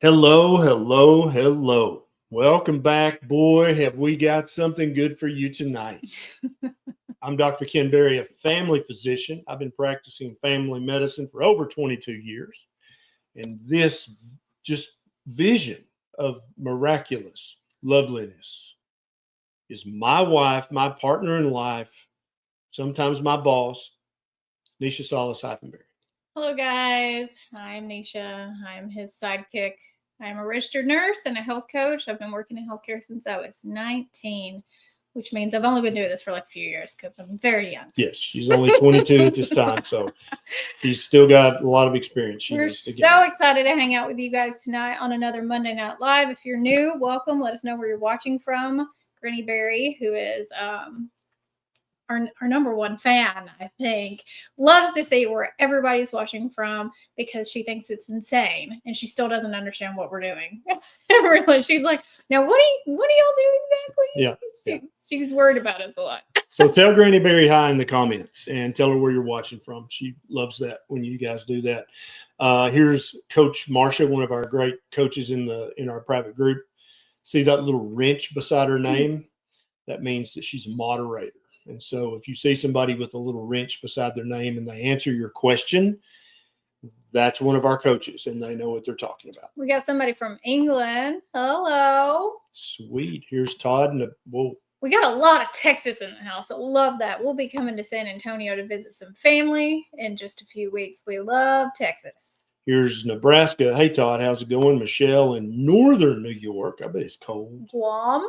Hello, hello, hello. Welcome back. Boy, have we got something good for you tonight. I'm Dr. Ken Berry, a family physician. I've been practicing family medicine for over 22 years. And this just vision of miraculous loveliness is my wife, my partner in life, sometimes my boss, Neisha Salas-Hyphenberry. Hello, guys. I'm Neisha. I'm his sidekick. I'm a registered nurse and a health coach. I've been working in healthcare since I was 19, which means I've only been doing this for like a few years because I'm very young. Yes, she's only 22 at this time, so she's still got a lot of experience. We're so excited to hang out with you guys tonight on another Monday Night Live. If you're new, welcome. Let us know where you're watching from. Granny Berry, who is our number one fan, I think, loves to see where everybody's watching from because she thinks it's insane and she still doesn't understand what we're doing. She's like, now what do y'all do exactly? She's worried about us a lot. So tell Granny Berry hi in the comments and tell her where you're watching from. She loves that when you guys do that. Here's Coach Marsha, one of our great coaches in our private group. See that little wrench beside her name? That means that she's a moderator. And so if you see somebody with a little wrench beside their name and they answer your question, that's one of our coaches and they know what they're talking about. We got somebody from England. Hello. Sweet. Here's Todd. We got a lot of Texas in the house. I love that. We'll be coming to San Antonio to visit some family in just a few weeks. We love Texas. Here's Nebraska. Hey, Todd, how's it going? Michelle in northern New York. I bet it's cold. Guam.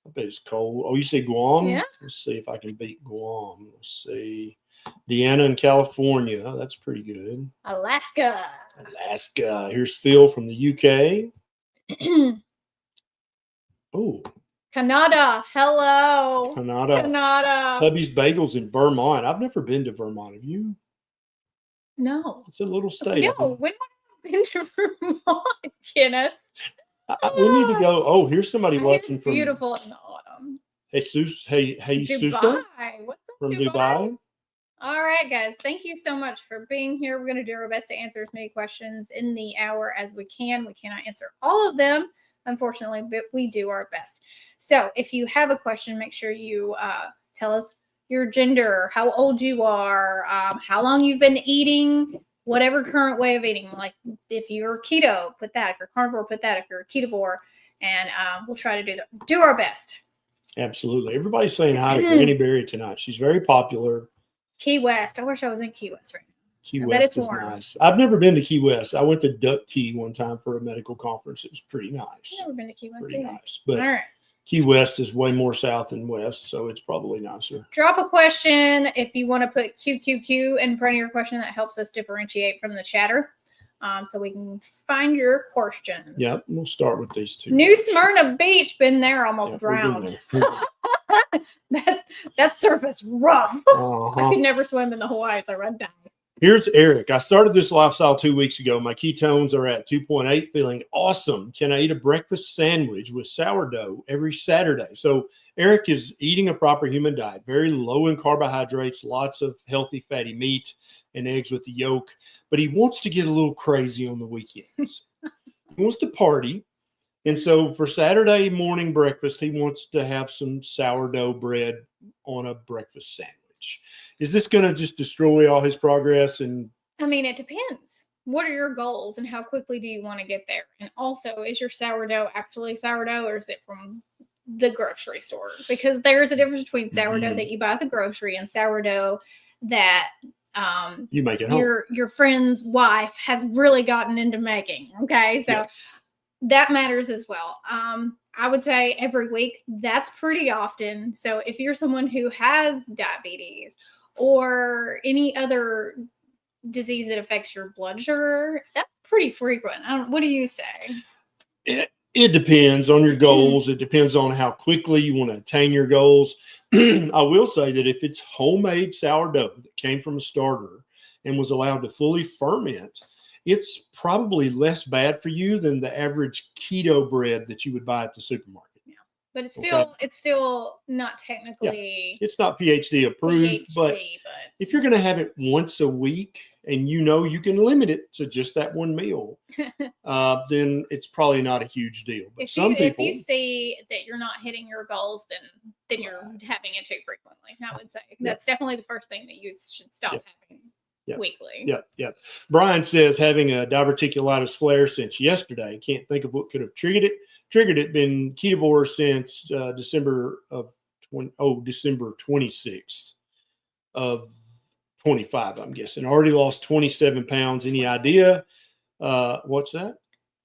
I bet it's cold. Oh, you say Guam? Yeah. Let's see if I can beat Guam. Let's see. Deanna in California. That's pretty good. Alaska. Here's Phil from the UK. Oh. Canada. Hello. Canada. Hubby's Bagels in Vermont. I've never been to Vermont. Have you? No. It's a little state. No. When have I been to Vermont, Kenneth? We need to go. Oh, here's somebody watching it's beautiful in the autumn. Jesus. Hey, Dubai. What's up, from Dubai? All right, guys. Thank you so much for being here. We're going to do our best to answer as many questions in the hour as we can. We cannot answer all of them, unfortunately, but we do our best. So if you have a question, make sure you tell us your gender, how old you are, how long you've been eating, whatever current way of eating. Like if you're keto, put that. If you're carnivore, put that. If you're a ketovore, and we'll try to do our best. Absolutely. Everybody's saying hi to Granny Berry tonight. She's very popular. Key West. I wish I was in Key West right now. Key West is nice. I've never been to Key West. I went to Duck Key one time for a medical conference. It was pretty nice. I've never been to Key West. Pretty nice. But all right. Key West is way more south than west, so it's probably nicer. Drop a question if you want to put QQQ in front of your question. That helps us differentiate from the chatter, so we can find your questions. Yep, we'll start with these two. New Smyrna Beach, been there, almost drowned. that surface rough. I could never swim in the Hawaii, so I'd die. Here's Eric. I started this lifestyle 2 weeks ago. My ketones are at 2.8, feeling awesome. Can I eat a breakfast sandwich with sourdough every Saturday? So Eric is eating a proper human diet, very low in carbohydrates, lots of healthy fatty meat and eggs with the yolk, but he wants to get a little crazy on the weekends. He wants to party. And so for Saturday morning breakfast, he wants to have some sourdough bread on a breakfast sandwich. Is this going to just destroy all his progress? And I mean, it depends. What are your goals and how quickly do you want to get there? And also, is your sourdough actually sourdough or is it from the grocery store? Because there's a difference between sourdough that you buy at the grocery and sourdough that you make it your friend's wife has really gotten into making. Okay, so that matters as well. I would say every week, that's pretty often. So if you're someone who has diabetes or any other disease that affects your blood sugar, that's pretty frequent. What do you say? It depends on your goals. It depends on how quickly you want to attain your goals. I will say that if it's homemade sourdough that came from a starter and was allowed to fully ferment, it's probably less bad for you than the average keto bread that you would buy at the supermarket. Yeah, but it's still not technically. Yeah. It's not PhD approved, but if you're going to have it once a week, and you can limit it to just that one meal, then it's probably not a huge deal. But if you see that you're not hitting your goals, then you're having it too frequently. I would say that's definitely the first thing that you should stop having weekly. Yep. Brian says having a diverticulitis flare since yesterday. Can't think of what could have triggered it. Been Ketovore since December 26th of 25, I'm guessing. Already lost 27 pounds. Any idea? What's that?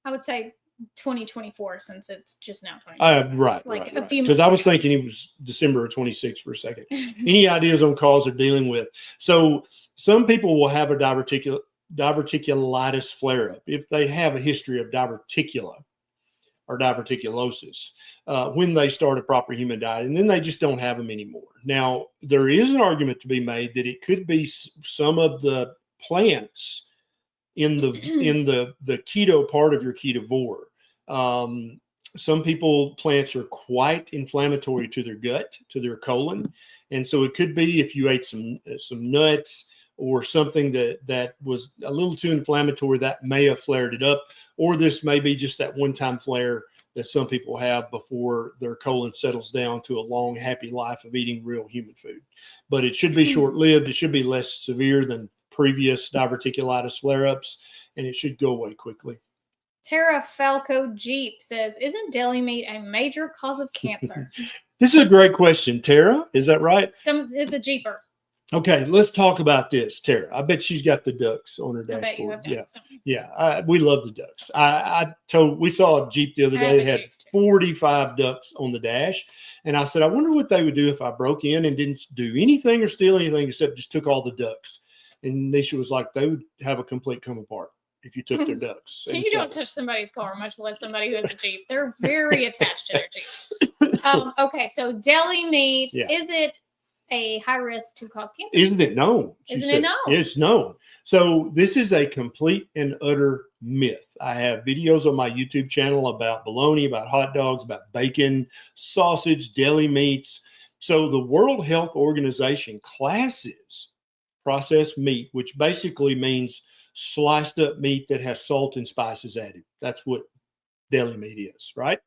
I would say 2024, since it's just now 2024. Right. A few because I was thinking it was December of 26 for a second. Any ideas on cause they're dealing with? So some people will have a diverticulitis flare-up if they have a history of diverticula or diverticulosis when they start a proper human diet, and then they just don't have them anymore. Now, there is an argument to be made that it could be some of the plants in the keto part of your Ketovore. Some plants are quite inflammatory to their gut, to their colon, and so it could be if you ate some nuts or something that was a little too inflammatory, that may have flared it up. Or this may be just that one-time flare that some people have before their colon settles down to a long, happy life of eating real human food. But it should be short-lived. It should be less severe than previous diverticulitis flare-ups, and it should go away quickly. Tara Falco Jeep says, isn't deli meat a major cause of cancer? This is a great question, Tara. Is that right? It's a Jeeper. Okay, let's talk about this, Tara. I bet she's got the ducks on her dashboard. We love the ducks. We saw a Jeep the other day that had 45 ducks on the dash, and I said, I wonder what they would do if I broke in and didn't do anything or steal anything except just took all the ducks. And Neisha was like, they would have a complete come apart if you took their ducks. So you don't touch somebody's car, much less somebody who has a Jeep. They're very attached to their Jeeps. Okay, so deli meat, is it a high risk to cause cancer? Isn't it known? Isn't it known? It's known. So this is a complete and utter myth. I have videos on my YouTube channel about bologna, about hot dogs, about bacon, sausage, deli meats. So the World Health Organization classes processed meat, which basically means sliced up meat that has salt and spices added. That's what deli meat is, right?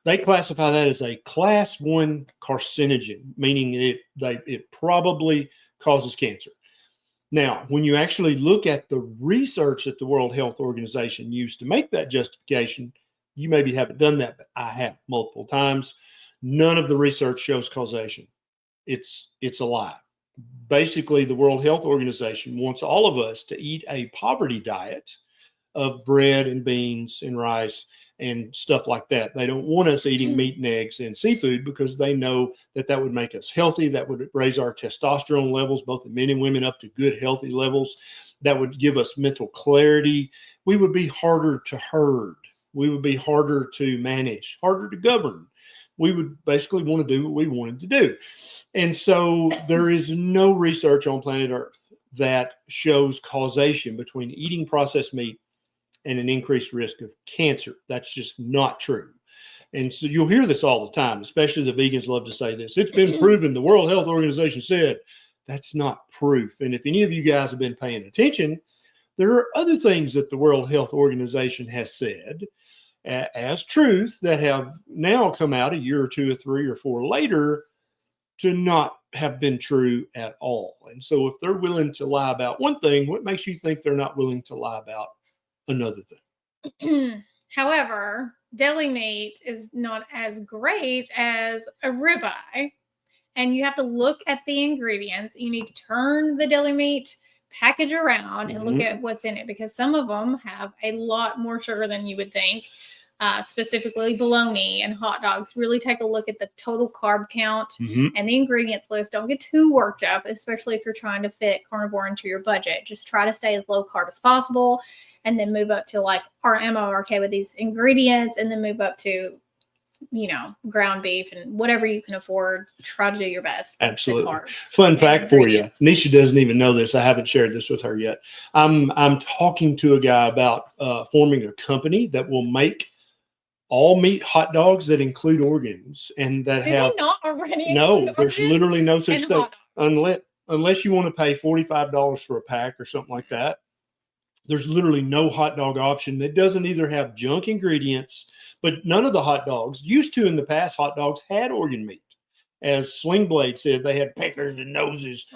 They classify that as a class 1 carcinogen, meaning it probably causes cancer. Now, when you actually look at the research that the World Health Organization used to make that justification, you maybe haven't done that, but I have multiple times. None of the research shows causation. It's a lie. Basically, the World Health Organization wants all of us to eat a poverty diet of bread and beans and rice and stuff like that. They don't want us eating meat and eggs and seafood because they know that would make us healthy. That would raise our testosterone levels, both in men and women, up to good, healthy levels. That would give us mental clarity. We would be harder to herd. We would be harder to manage, harder to govern. We would basically want to do what we wanted to do. And so there is no research on planet Earth that shows causation between eating processed meat and an increased risk of cancer. That's just not true. And so you'll hear this all the time, especially the vegans love to say this. It's been proven, the World Health Organization said. That's not proof. And if any of you guys have been paying attention, there are other things that the World Health Organization has said as truth that have now come out a year or two or three or four later to not have been true at all. And so if they're willing to lie about one thing, what makes you think they're not willing to lie about another thing? However, deli meat is not as great as a ribeye, and you have to look at the ingredients. You need to turn the deli meat package around and look at what's in it, because some of them have a lot more sugar than you would think. Specifically bologna and hot dogs. Really take a look at the total carb count and the ingredients list. Don't get too worked up, especially if you're trying to fit carnivore into your budget. Just try to stay as low carb as possible, and then move up to like I'm okay with these ingredients, and then move up to, ground beef and whatever you can afford. Try to do your best. Absolutely. Fun fact for you. Neisha doesn't even know this. I haven't shared this with her yet. I'm talking to a guy about forming a company that will make all meat hot dogs that include organs and that Do have they not already no. include There's organs? literally no such thing. unless you want to pay $45 for a pack or something like that, there's literally no hot dog option that doesn't either have junk ingredients, but none of the hot dogs, used to in the past, hot dogs had organ meat. As Sling Blade said, they had peckers and noses,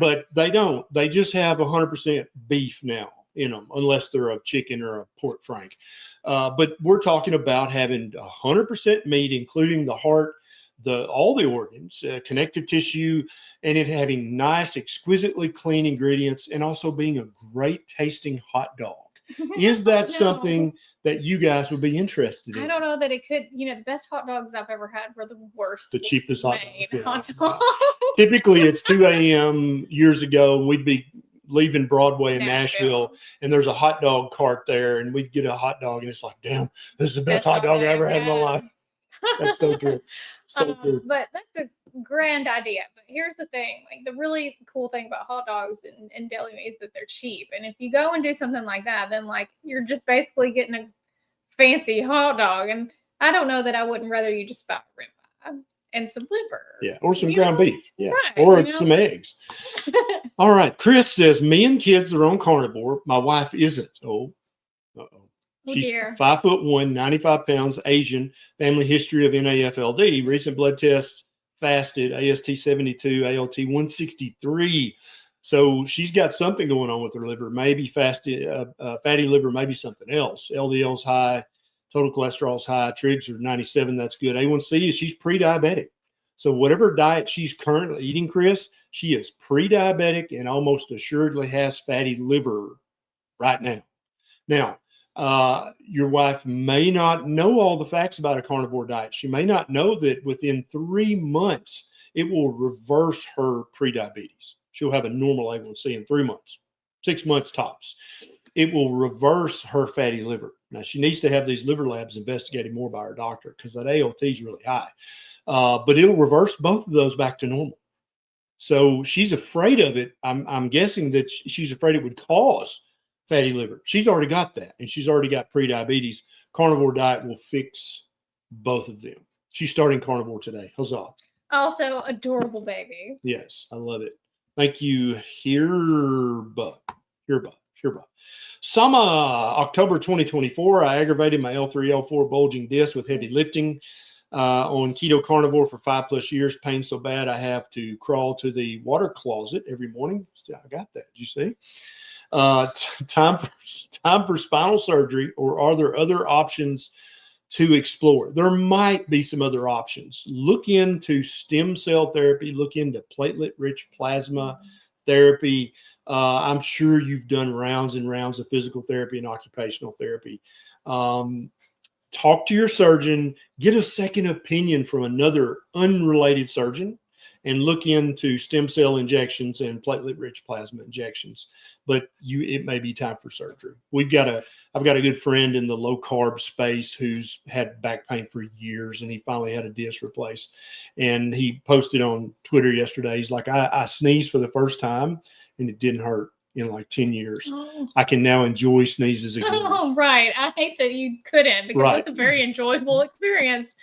but they don't. They just have 100% beef now in them, unless they're a chicken or a pork frank. But we're talking about having 100% meat, including the heart, all the organs, connective tissue, and it having nice, exquisitely clean ingredients, and also being a great tasting hot dog. Is that something that you guys would be interested in? I don't know that it could. The best hot dogs I've ever had were the worst. The cheapest hot dogs. Typically, it's 2 a.m. Years ago, we'd be leaving Broadway in Nashville, and there's a hot dog cart there, and we'd get a hot dog, and it's like, damn, this is the best hot dog I ever had in my life. That's so true. So true. But that's a grand idea. But here's the thing: like the really cool thing about hot dogs and deli meat is that they're cheap. And if you go and do something like that, then like you're just basically getting a fancy hot dog. And I don't know that I wouldn't rather you just buy a ribeye and some liver. Or some ground beef. Yeah. Right, or some eggs. All right. Chris says, me and kids are on carnivore. My wife isn't. She's 5'1", 95 pounds, Asian, family history of NAFLD, recent blood tests, fasted, AST 72, ALT 163. So she's got something going on with her liver, maybe fasted, fatty liver, maybe something else. LDL's high, total cholesterol's high, trigs are 97. That's good. A1C is she's pre-diabetic. So whatever diet she's currently eating, Chris, she is pre-diabetic and almost assuredly has fatty liver right now. Now, your wife may not know all the facts about a carnivore diet. She may not know that within 3 months, it will reverse her prediabetes. She'll have a normal A1C in 3 months, 6 months tops. It will reverse her fatty liver. Now, she needs to have these liver labs investigated more by her doctor because that ALT is really high. But it'll reverse both of those back to normal. So she's afraid of it. I'm guessing that she's afraid it would cause fatty liver. She's already got that, and she's already got prediabetes. Carnivore diet will fix both of them. She's starting carnivore today. Huzzah. Also, adorable baby. Yes, I love it. Thank you, Herba. Summer, October 2024, I aggravated my L3, L4 bulging disc with heavy lifting on keto carnivore for 5+ years. Pain so bad I have to crawl to the water closet every morning. I got that. Did you see? Time for spinal surgery, or are there other options to explore? There might be some other options. Look into stem cell therapy. Look into platelet-rich plasma therapy. I'm sure you've done rounds and rounds of physical therapy and occupational therapy. Talk to your surgeon. Get a second opinion from another unrelated surgeon, and look into stem cell injections and platelet-rich plasma injections. But it may be time for surgery. I've got a good friend in the low-carb space who's had back pain for years, and he finally had a disc replaced. And he posted on Twitter yesterday, he's like, I sneezed for the first time, and it didn't hurt in like 10 years. I can now enjoy sneezes again. Oh, right. I hate that you couldn't, because that's a very enjoyable experience.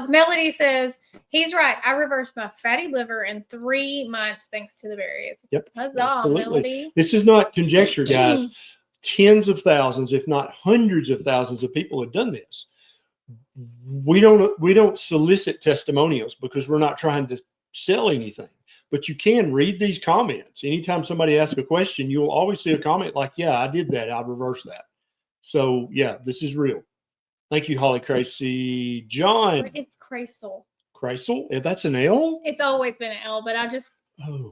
Melody says, he's right. I reversed my fatty liver in 3 months thanks to the berries. Yep. Huzzah, Melody. This is not conjecture, guys. Tens of thousands, if not hundreds of thousands of people have done this. We don't solicit testimonials because we're not trying to sell anything. But you can read these comments. Anytime somebody asks a question, you'll always see a comment like, yeah, I did that. I reversed that. So, yeah, this is real. Thank you, Holly Crazy. John. It's Chrysal. Chrysal? If that's an L? It's always been an L, but I just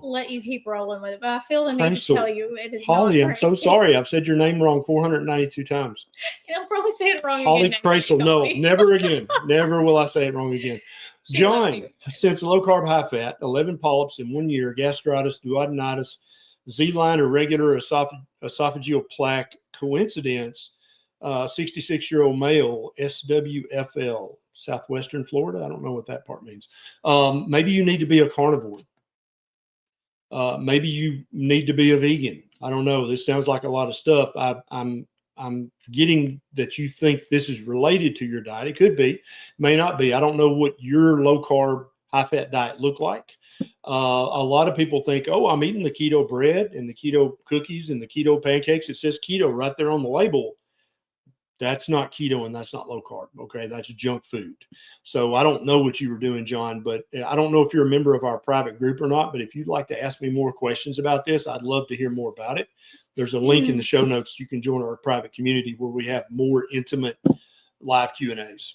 let you keep rolling with it. But I feel the need to tell you it is Holly, I'm so sorry. I've said your name wrong 492 times. I'll probably say it wrong Holly again. Chrysal. No, never again. Never will I say it wrong again. John, since low-carb, high-fat, 11 polyps in 1 year, gastritis, duodenitis, Z-line or regular esophageal plaque, coincidence, 66-year-old male, SWFL, Southwestern Florida. I don't know what that part means. Maybe you need to be a carnivore. Maybe you need to be a vegan. I don't know. This sounds like a lot of stuff. I'm getting that you think this is related to your diet. It could be, may not be. I don't know what your low-carb, high-fat diet look like. A lot of people think, oh, I'm eating the keto bread and the keto cookies and the keto pancakes. It says keto right there on the label. That's not keto and that's not low carb. Okay. That's junk food. So I don't know what you were doing, John, but I don't know if you're a member of our private group or not, but if you'd like to ask me more questions about this, I'd love to hear more about it. There's a link in the show notes. You can join our private community where we have more intimate live Q&As.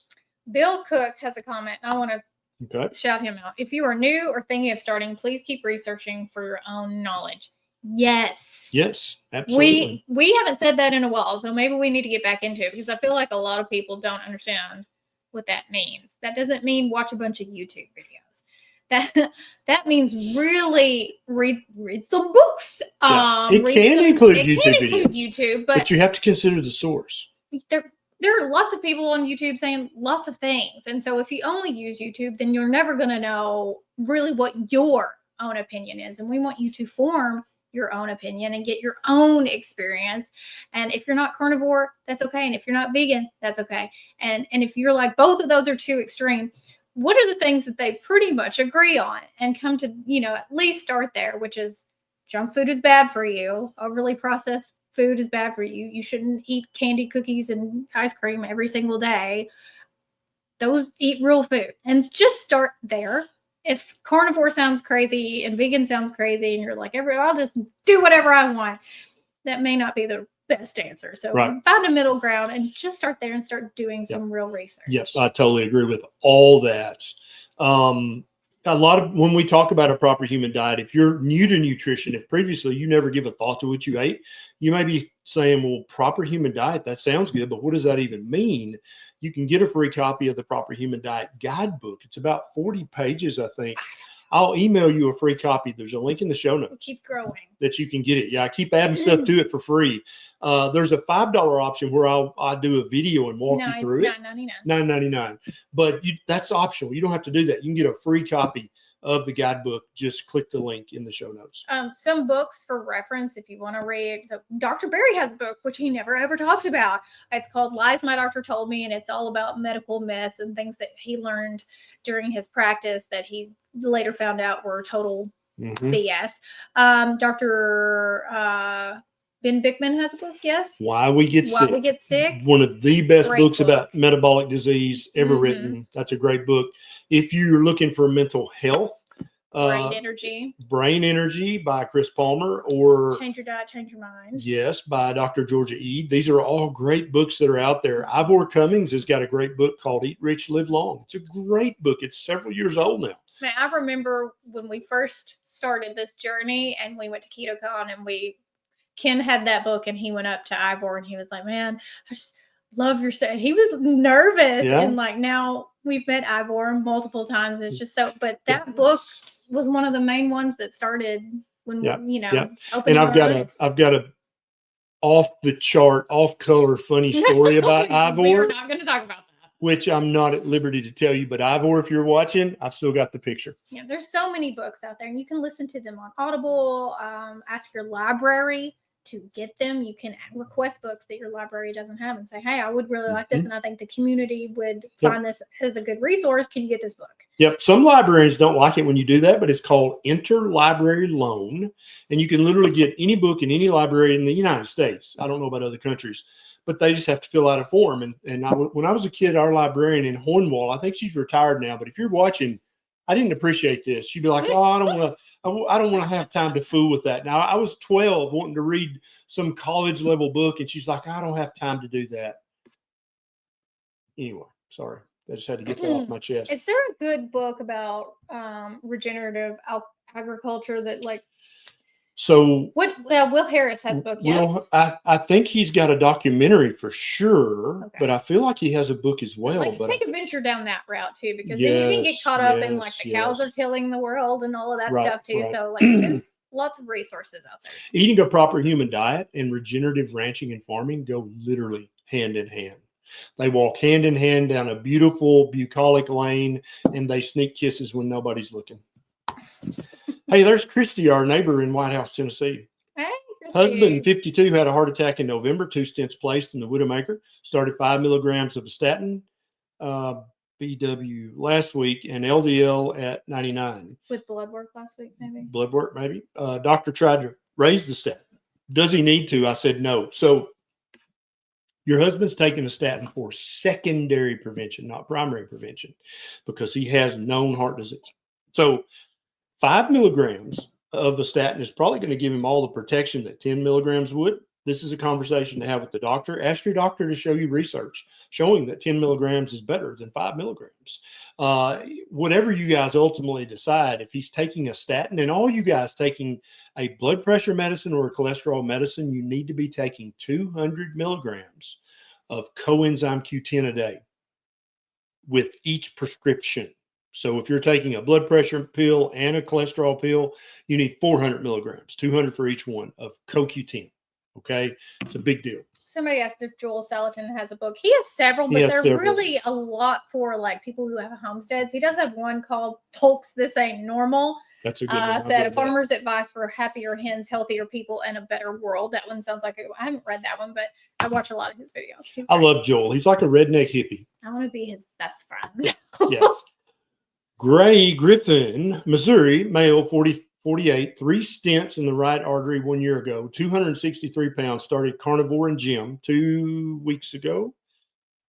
Bill Cook has a comment. I want to shout him out. If you are new or thinking of starting, please keep researching for your own knowledge. Yes. Yes, absolutely. We haven't said that in a while, so maybe we need to get back into it because I feel like a lot of people don't understand what that means. That doesn't mean watch a bunch of YouTube videos. That means really read some books. It can include YouTube, but you have to consider the source. There are lots of people on YouTube saying lots of things, and so if you only use YouTube, then you're never going to know really what your own opinion is, and we want you to form your own opinion and get your own experience. And if you're not carnivore, that's okay. And if you're not vegan, that's okay. And if you're like both of those are too extreme, what are the things that they pretty much agree on and come to, at least start there, which is junk food is bad for you. Overly processed food is bad for you. You shouldn't eat candy, cookies, and ice cream every single day. Eat real food and just start there. If carnivore sounds crazy and vegan sounds crazy and you're like, I'll just do whatever I want, that may not be the best answer. So find a middle ground and just start there and start doing some real research. Yes, I totally agree with all that. When we talk about a proper human diet, if you're new to nutrition, if previously you never give a thought to what you ate, you may be saying, well, proper human diet, that sounds good, but what does that even mean? You can get a free copy of the Proper Human Diet Guidebook. It's about 40 pages, I think. I'll email you a free copy. There's a link in the show notes. It keeps growing. That you can get it. Yeah, I keep adding stuff to it for free. There's a $5 option where I'll do a video and walk you through it. $9.99. But that's optional. You don't have to do that. You can get a free copy of the guidebook. Just click the link in the show notes. Some books for reference if you want to read. So Dr. Berry has a book which he never ever talks about. It's called Lies My Doctor Told Me, and it's all about medical myths and things that he learned during his practice that he later found out were total BS. Dr. Ben Bickman has a book, yes. Why We Get Sick. One of the best books about metabolic disease ever written. That's a great book. If you're looking for mental health, Brain Energy by Chris Palmer, or Change Your Diet, Change Your Mind. Yes, by Dr. Georgia Ede. These are all great books that are out there. Ivor Cummings has got a great book called Eat Rich, Live Long. It's a great book. It's several years old now. Man, I remember when we first started this journey and we went to KetoCon and Ken had that book and he went up to Ivor and he was like, man, I just love your stuff. He was nervous. And like now we've met Ivor multiple times. It's just so, but that book was one of the main ones that started when, and I've got a off the chart, off color, funny story about Ivor. We're not going to talk about that. Which I'm not at liberty to tell you, but Ivor, if you're watching, I've still got the picture. Yeah, there's so many books out there and you can listen to them on Audible, ask your library to get them. You can request books that your library doesn't have and say, hey, I would really like this. And I think the community would find this as a good resource. Can you get this book? Yep. Some librarians don't like it when you do that, but it's called interlibrary loan. And you can literally get any book in any library in the United States. I don't know about other countries, but they just have to fill out a form. And when I was a kid, our librarian in Hornwall, I think she's retired now, but if you're watching, I didn't appreciate this. She'd be like, oh, I don't want to have time to fool with that. Now, I was 12 wanting to read some college level book, and she's like, I don't have time to do that. Anyway, sorry. I just had to get that off my chest. Is there a good book about regenerative agriculture that So Will Harris has a book, yes. I think he's got a documentary for sure, but I feel like he has a book as well. Take a venture down that route too, because then you can get caught up in the cows are killing the world and all of that stuff too. Right. So there's lots of resources out there. Eating a proper human diet and regenerative ranching and farming go literally hand in hand. They walk hand in hand down a beautiful bucolic lane, and they sneak kisses when nobody's looking. Hey, there's Christy, our neighbor in White House, Tennessee. Hey, Christy. Husband, 52, had a heart attack in November. 2 stents placed in the Widowmaker. Started 5 milligrams of a statin. BW last week and LDL at 99. With blood work last week, maybe? Blood work, maybe. Doctor tried to raise the statin. Does he need to? I said no. So your husband's taking a statin for secondary prevention, not primary prevention, because he has known heart disease. So 5 milligrams of the statin is probably going to give him all the protection that 10 milligrams would. This is a conversation to have with the doctor. Ask your doctor to show you research showing that 10 milligrams is better than 5 milligrams. Whatever you guys ultimately decide, if he's taking a statin, and all you guys taking a blood pressure medicine or a cholesterol medicine, you need to be taking 200 milligrams of coenzyme Q10 a day with each prescription. So if you're taking a blood pressure pill and a cholesterol pill, you need 400 milligrams, 200 for each one of CoQ10. Okay, it's a big deal. Somebody asked if Joel Salatin has a book. He has several, but they're really a lot for like people who have homesteads. He does have one called "Folks, This Ain't Normal." That's a good one. Said a farmer's advice for happier hens, healthier people, and a better world. That one sounds like I haven't read that one, but I watch a lot of his videos. I love Joel. He's like a redneck hippie. I want to be his best friend. Yes. Gray Griffin, Missouri, male, 48, 3 stents in the right artery 1 year ago, 263 pounds, started Carnivore and gym 2 weeks ago.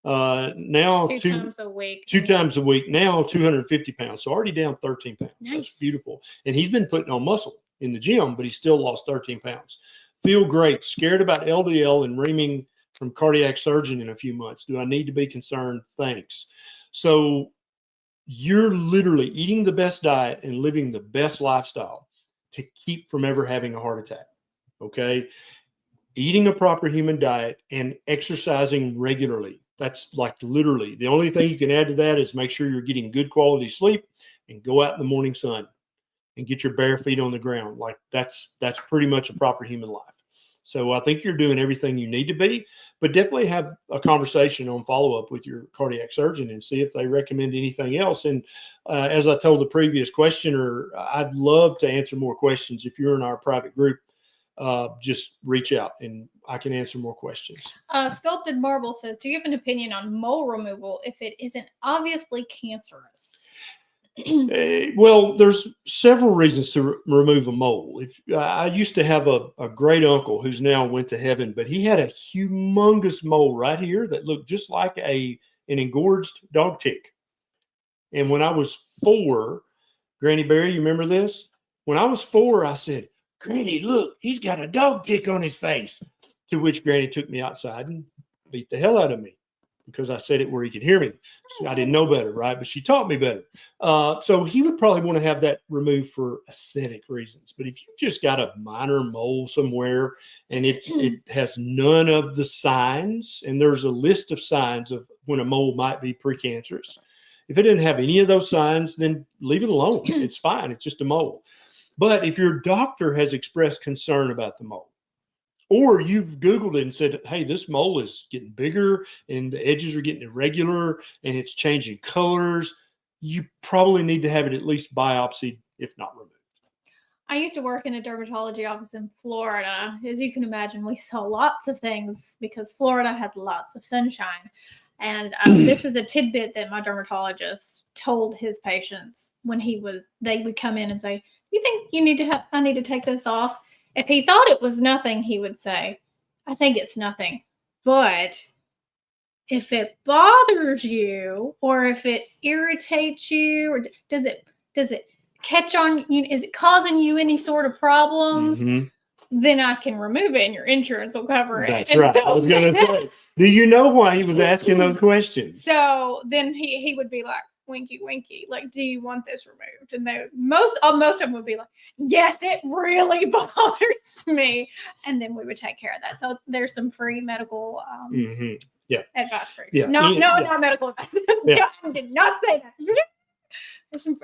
Now two times a week. 2 times a week, now 250 pounds. So already down 13 pounds. Nice. That's beautiful. And he's been putting on muscle in the gym, but he still lost 13 pounds. Feel great. Scared about LDL and reaming from cardiac surgeon in a few months. Do I need to be concerned? Thanks. So you're literally eating the best diet and living the best lifestyle to keep from ever having a heart attack. Okay. Eating a proper human diet and exercising regularly. That's like literally the only thing you can add to that is make sure you're getting good quality sleep and go out in the morning sun and get your bare feet on the ground. Like that's pretty much a proper human life. So I think you're doing everything you need to be, but definitely have a conversation on follow-up with your cardiac surgeon and see if they recommend anything else. And as I told the previous questioner, I'd love to answer more questions. If you're in our private group, just reach out and I can answer more questions. Sculpted Marble says, do you have an opinion on mole removal if it isn't obviously cancerous? Well, there's several reasons to remove a mole. I used to have a great uncle who's now went to heaven, but he had a humongous mole right here that looked just like an engorged dog tick. And when I was 4, Granny Barry, you remember this? When I was 4, I said, Granny, look, he's got a dog tick on his face. To which Granny took me outside and beat the hell out of me because I said it where he could hear me. So I didn't know better, right? But she taught me better. So he would probably want to have that removed for aesthetic reasons. But if you just got a minor mole somewhere and it has none of the signs, and there's a list of signs of when a mole might be precancerous. If it didn't have any of those signs, then leave it alone. It's fine. It's just a mole. But if your doctor has expressed concern about the mole, or you've Googled it and said, hey, this mole is getting bigger and the edges are getting irregular and it's changing colors, you probably need to have it at least biopsied, if not removed. I used to work in a dermatology office in Florida. As you can imagine, we saw lots of things because Florida had lots of sunshine. And this is a tidbit that my dermatologist told his patients when they would come in and say, you think I need to take this off? If he thought it was nothing, he would say, I think it's nothing. But if it bothers you or if it irritates you or does it catch on you, is it causing you any sort of problems? Then I can remove it and your insurance will cover it. That's right. So, I was going to say, do you know why he was asking those questions? So then he would be like, winky, winky, like, do you want this removed? And most of them would be like, yes, it really bothers me. And then we would take care of that. So there's some free medical advice for you. Not medical advice. God, I did not say that.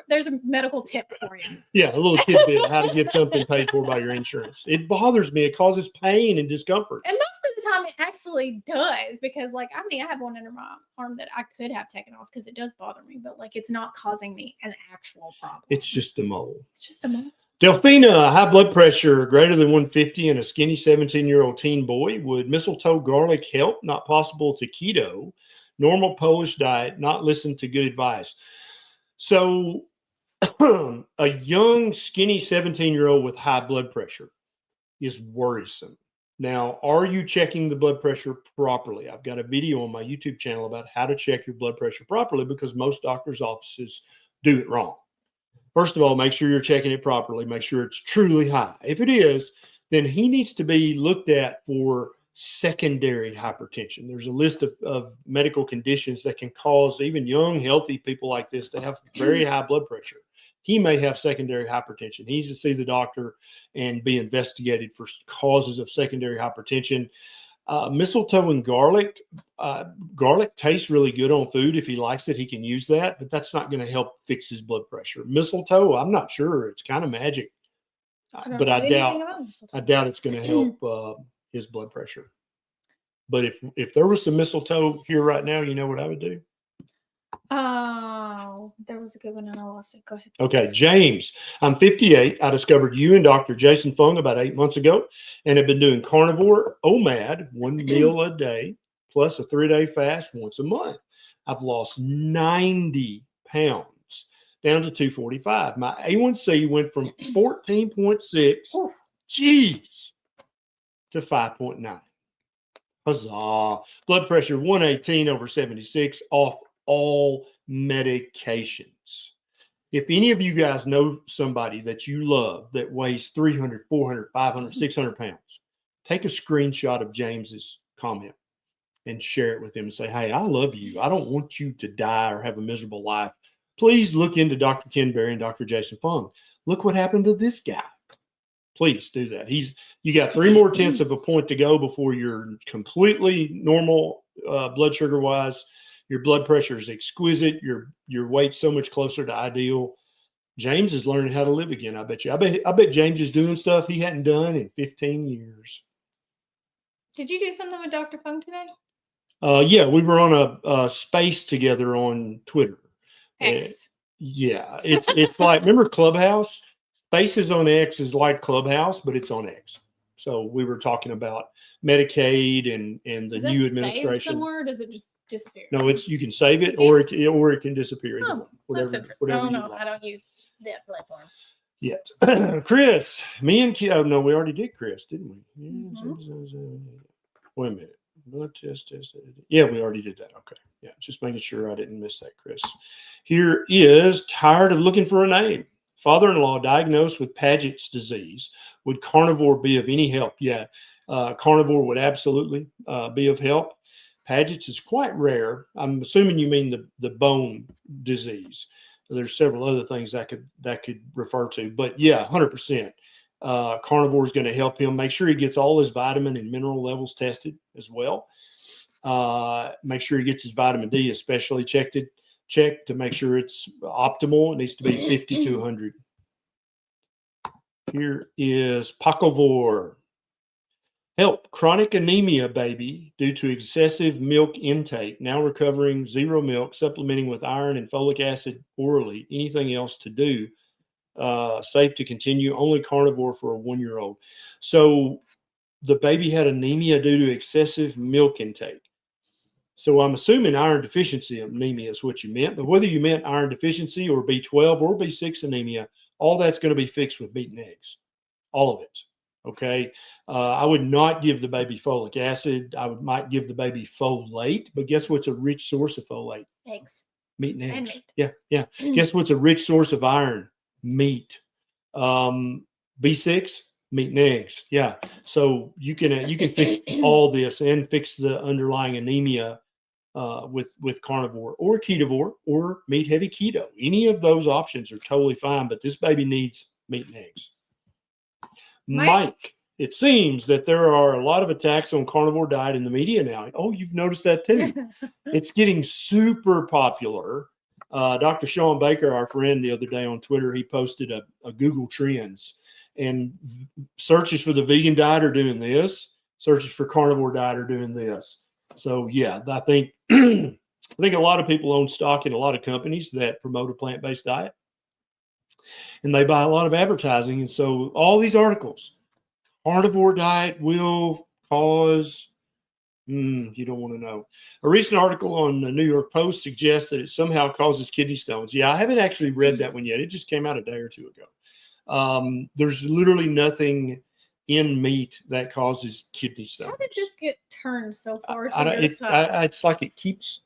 There's a medical tip for you. Yeah, a little tidbit how to get something paid for by your insurance. It bothers me. It causes pain and discomfort. And most of the time it actually does because, like, I have one under my arm that I could have taken off because it does bother me, but, like, it's not causing me an actual problem. It's just a mole. It's just a mole. Delphina, high blood pressure greater than 150 and a skinny 17-year-old teen boy. Would mistletoe garlic help? Not possible to keto. Normal Polish diet, not listen to good advice. So a young, skinny 17-year-old with high blood pressure is worrisome. Now, are you checking the blood pressure properly? I've got a video on my YouTube channel about how to check your blood pressure properly because most doctors' offices do it wrong. First of all, make sure you're checking it properly. Make sure it's truly high. If it is, then he needs to be looked at for secondary hypertension. There's a list of medical conditions that can cause even young, healthy people like this to have very high blood pressure. He may have secondary hypertension. He needs to see the doctor and be investigated for causes of secondary hypertension. Mistletoe and garlic. Garlic tastes really good on food. If he likes it, he can use that, but that's not going to help fix his blood pressure. Mistletoe, I'm not sure. It's kind of magic, but I doubt it's going to help his blood pressure. But if there was some mistletoe here right now, you know what I would do? Oh, there was a good one and I lost it. Go ahead. Okay, James, I'm 58. I discovered you and Dr. Jason Fung about 8 months ago and have been doing carnivore OMAD, 1 meal a day, plus a 3-day fast once a month. I've lost 90 pounds down to 245. My A1C went from 14.6, geez, to 5.9. Huzzah. Blood pressure 118/76, off all medications. If any of you guys know somebody that you love that weighs 300, 400, 500, 600 pounds, take a screenshot of James's comment and share it with him and say, hey, I love you. I don't want you to die or have a miserable life. Please look into Dr. Ken Berry and Dr. Jason Fung. Look what happened to this guy. Please do that. You got 3 more tenths of a point to go before you're completely normal blood sugar wise. Your blood pressure is exquisite. Your weight's so much closer to ideal. James is learning how to live again. I bet you. I bet James is doing stuff he hadn't done in 15 years. Did you do something with Dr. Fung today? Yeah, we were on a space together on Twitter. X. Yeah, it's like, remember Clubhouse? Spaces on X is like Clubhouse, but it's on X. So we were talking about Medicaid and the new administration. Saved somewhere, or does it just disappear? No, you can save it, or it can disappear. Whatever I don't know. I don't use that platform yet. Chris, me and we already did Chris, didn't we? Mm-hmm. Wait a minute. Blood test. Yeah, we already did that. Okay. Yeah, just making sure I didn't miss that, Chris. Here is tired of looking for a name. Father-in-law diagnosed with Paget's disease. Would carnivore be of any help? Yeah, carnivore would absolutely be of help. Paget's is quite rare. I'm assuming you mean the bone disease. There's several other things that could refer to, but yeah, 100%. Carnivore is going to help him. Make sure he gets all his vitamin and mineral levels tested as well. Make sure he gets his vitamin D especially checked to make sure it's optimal. It needs to be 50 to 100. Here is Ketovore. Help chronic anemia baby due to excessive milk intake. Now recovering 0 milk, supplementing with iron and folic acid orally. Anything else to do? Safe to continue. Only carnivore for a 1-year-old. So the baby had anemia due to excessive milk intake. So I'm assuming iron deficiency anemia is what you meant. But whether you meant iron deficiency or B12 or B6 anemia, all that's going to be fixed with meat and eggs. All of it. Okay. I would not give the baby folic acid. Might give the baby folate. But guess what's a rich source of folate? Eggs. Meat and eggs. And meat. Yeah. Guess what's a rich source of iron? Meat. B6, meat and eggs. Yeah. So you can fix all this and fix the underlying anemia with carnivore or ketovore or meat heavy keto. Any of those options are totally fine, but this baby needs meat and eggs. Mike, it seems that there are a lot of attacks on carnivore diet in the media now. Oh, you've noticed that too. It's getting super popular. Dr. Sean Baker, our friend, the other day on Twitter, he posted a Google Trends, and searches for the vegan diet are doing this. Searches for carnivore diet are doing this. So yeah, I think a lot of people own stock in a lot of companies that promote a plant-based diet, and they buy a lot of advertising. And so all these articles, carnivore diet will cause You don't want to know. A recent article on the New York Post suggests that it somehow causes kidney stones. Yeah, I haven't actually read that one yet. It just came out a day or two ago. There's literally nothing in meat that causes kidney stones. How did this get turned so far to your side? It's like it keeps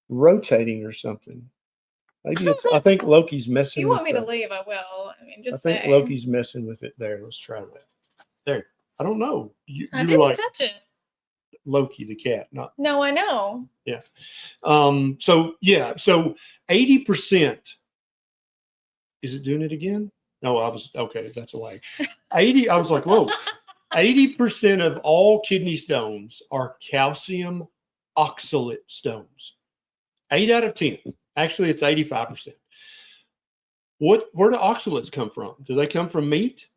rotating or something. Maybe it's. I think Loki's messing. If you want me to leave, I will. I mean, just I think Loki's messing with it. There, let's try that. There. I don't know. I didn't touch it. Loki the cat, not. No, I know. Yeah. So 80%. Is it doing it again? No, I was okay. That's a lag. 80. I was like, whoa. 80% of all kidney stones are calcium oxalate stones. 8 out of 10. Actually, it's 85%. Where do oxalates come from? Do they come from meat?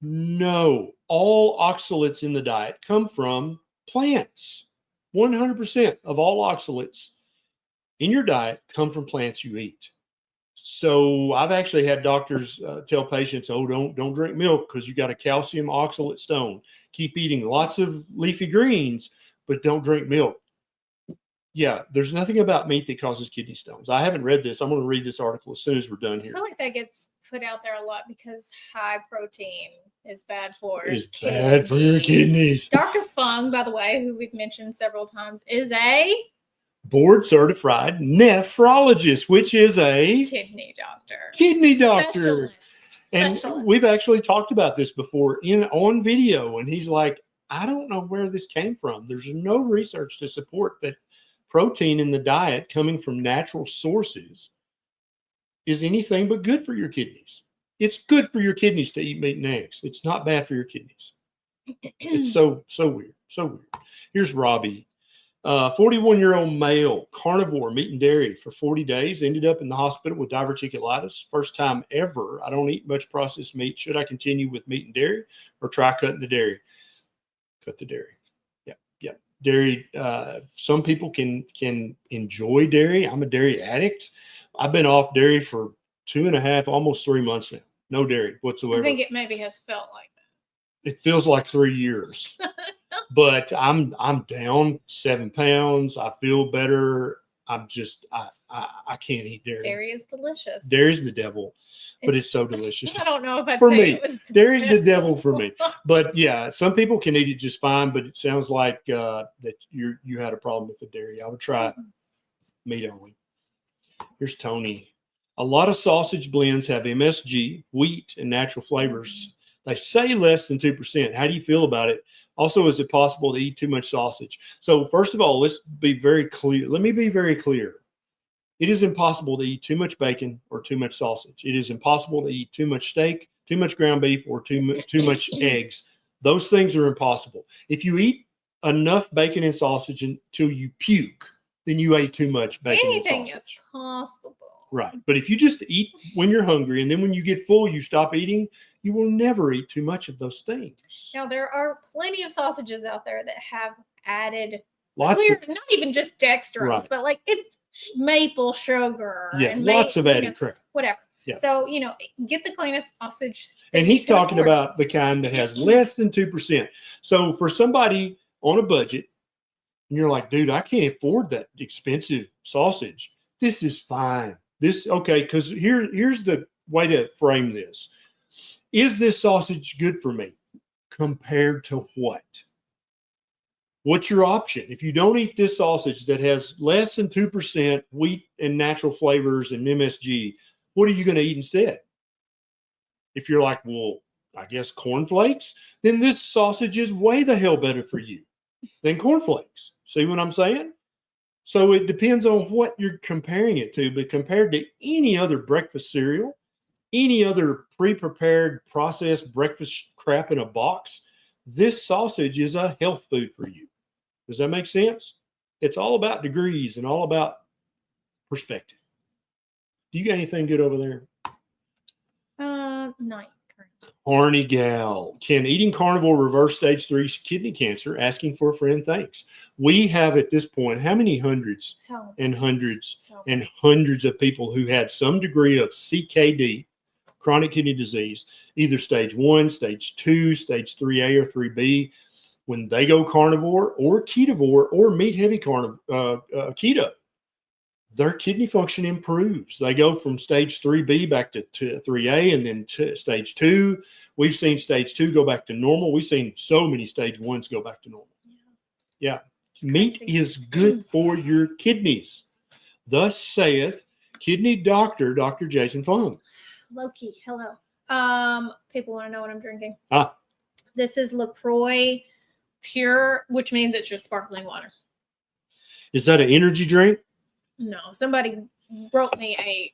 No. All oxalates in the diet come from plants. 100% of all oxalates in your diet come from plants you eat. So I've actually had doctors tell patients, oh, don't drink milk because you got a calcium oxalate stone. Keep eating lots of leafy greens, but don't drink milk. Yeah, there's nothing about meat that causes kidney stones. I haven't read this. I'm going to read this article as soon as we're done here. I feel like that gets put out there a lot because high protein is bad for bad for your kidneys. Dr. Fung, by the way, who we've mentioned several times, is a board certified nephrologist, which is a kidney doctor. And we've actually talked about this before on video, and he's like, I don't know where this came from. There's no research to support that protein in the diet coming from natural sources is anything but good for your kidneys. It's good for your kidneys to eat meat and eggs. It's not bad for your kidneys. It's so weird. So weird. Here's Robbie. 41-year-old male, carnivore, meat and dairy for 40 days, ended up in the hospital with diverticulitis. First time ever. I don't eat much processed meat. Should I continue with meat and dairy or try cutting the dairy? Cut the dairy. Yeah. Dairy. Some people can enjoy dairy. I'm a dairy addict. I've been off dairy for 2.5, almost 3 months now. No dairy whatsoever. I think it maybe has felt like that. It feels like 3 years. But I'm down 7 pounds. I feel better. I can't eat dairy. Dairy is delicious. Dairy's the devil, but it's so delicious. I don't know if I'd for say me. It was Dairy's the devil for me. But yeah, some people can eat it just fine. But it sounds like that you had a problem with the dairy. I would try meat only. Here's Tony. A lot of sausage blends have MSG, wheat, and natural flavors. They say less than 2%. How do you feel about it? Also, is it possible to eat too much sausage? So first of all, let's be very clear. Let me be very clear. It is impossible to eat too much bacon or too much sausage. It is impossible to eat too much steak, too much ground beef, or too much eggs. Those things are impossible. If you eat enough bacon and sausage until you puke, then you ate too much bacon and sausage. Anything is possible. Right. But if you just eat when you're hungry and then when you get full, you stop eating, you will never eat too much of those things. Now, there are plenty of sausages out there that have added not even just dextrose, but like it's maple sugar. Yeah, and lots of added crap. Whatever. Yeah. So, get the cleanest sausage. And he's talking about the kind that has less than 2%. So for somebody on a budget, and you're like, dude, I can't afford that expensive sausage. This is fine. Because here's the way to frame this. Is this sausage good for me? Compared to what? What's your option? If you don't eat this sausage that has less than 2% wheat and natural flavors and MSG, what are you going to eat instead? If you're like, well, I guess cornflakes, then this sausage is way the hell better for you than cornflakes. See what I'm saying? So it depends on what you're comparing it to, but compared to any other breakfast cereal, any other pre-prepared processed breakfast crap in a box, this sausage is a health food for you. Does that make sense? It's all about degrees and all about perspective. Do you got anything good over there? No. Carny gal. Can eating carnivore reverse stage 3 kidney cancer? Asking for a friend, thanks. We have at this point, how many hundreds and hundreds of people who had some degree of CKD, chronic kidney disease, either stage 1, stage 2, stage 3A or 3B. when they go carnivore or ketovore or meat heavy keto, their kidney function improves. They go from stage 3B back to 3A and then to stage 2. We've seen stage 2 go back to normal. We've seen so many stage 1s go back to normal. Yeah. Meat is good for your kidneys. Thus saith kidney doctor, Dr. Jason Fung. Loki, hello. People want to know what I'm drinking. Ah. This is LaCroix Pure, which means it's just sparkling water. Is that an energy drink? No, somebody wrote me a